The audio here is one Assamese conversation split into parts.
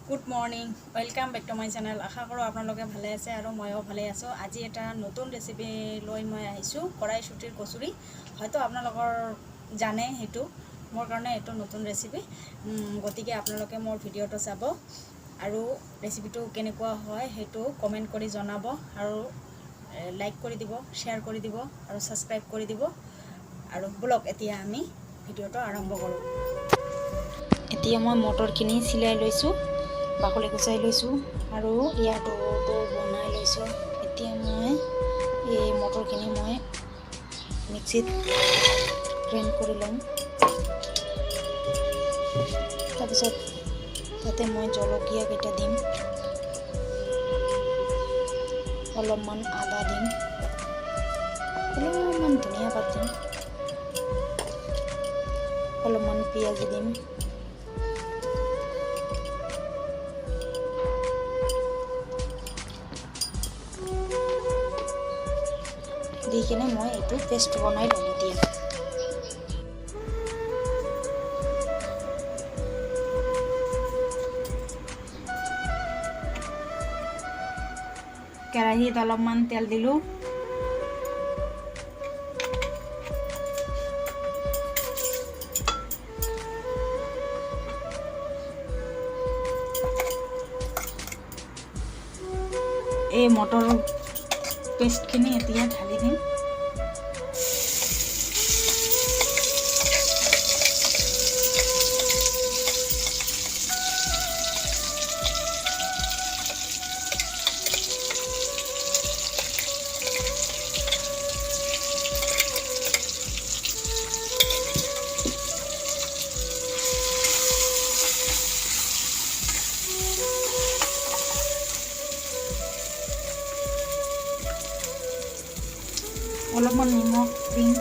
Good morning, welcome back to my channel. আশা কৰোঁ আপোনালোকে ভালে আছে আৰু ময়ো ভালে আছোঁ। আজি এটা নতুন ৰেচিপি লৈ মই আহিছোঁ, কড়াইশুটিৰ কচুৰি। হয়তো আপোনালোকৰ জানে, সেইটো মোৰ কাৰণে এইটো নতুন ৰেচিপি। গতিকে আপোনালোকে মোৰ ভিডিঅ'টো চাব আৰু ৰেচিপিটো কেনেকুৱা হয় সেইটো কমেণ্ট কৰি জনাব আৰু লাইক কৰি দিব, শ্বেয়াৰ কৰি দিব আৰু ছাবস্ক্ৰাইব কৰি দিব। আৰু বলক এতিয়া আমি ভিডিঅ'টো আৰম্ভ কৰোঁ। এতিয়া মই মটৰখিনি চিলাই লৈছোঁ, বাকলি গুচাই লৈছোঁ আৰু ইয়াতো বনাই লৈছোঁ। এতিয়া মই এই মটৰখিনি মই মিক্সিত গ্ৰাইণ্ড কৰি ল'ম। তাৰপিছত তাতে মই জলকীয়া কেইটা দিম, অলপমান আদা দিম, অলপমান ধনিয়া পাত দিম, অলপমান পিঁয়াজ দিম, দি কিনে মই এইটো পেষ্ট বনাই ল'ম। এতিয়া কেৰাহীত অলপমান তেল দিলোঁ, এই মটৰ পেষ্টখিনি এতিয়া ঢালি দিম। অলপমান নিমখ দিম,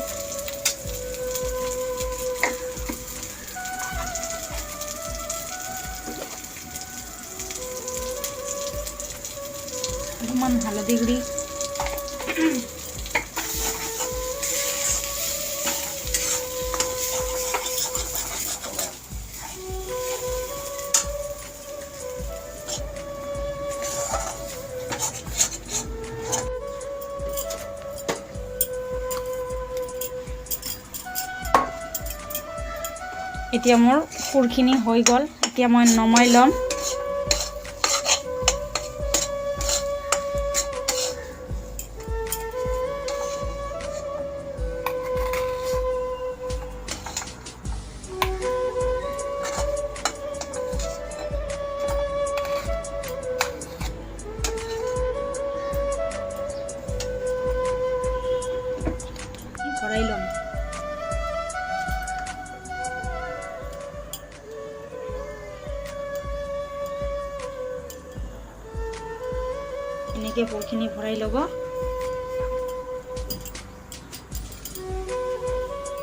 অলপমান হালধি গুড়ি, এতিয়া মোৰ পুৰখিনি হৈ গ'ল। এতিয়া মই নমাই ল'ম। ভৰাই ল'ম। এনেকৈ পুৰখিনি ভৰাই ল'ব।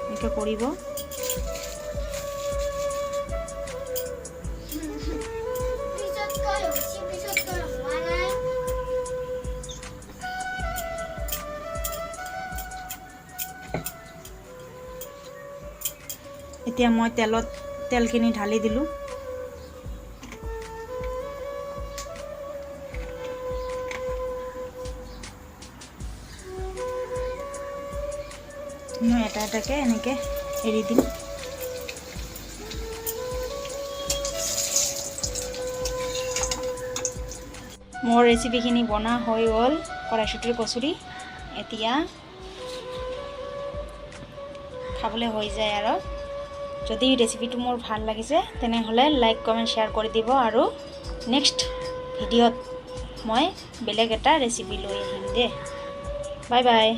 এনেকৈ কৰিব। এতিয়া মই তেলখিনি ঢালি দিলোঁ। মই এটা এটাকৈ এনেকৈ এৰি দিম। মোৰ ৰেচিপিখিনি বনা হৈ গ'ল, কড়াইশুটিৰ কচুৰি। এতিয়া খাবলৈ হৈ যায়। আৰু যদি ৰেচিপিটো মোৰ ভাল লাগিছে তেনেহ'লে লাইক কমেণ্ট শ্বেয়াৰ কৰি দিব আৰু নেক্সট ভিডিঅ'ত মই বেলেগ এটা ৰেচিপি লৈ আহিম দে। Bye bye.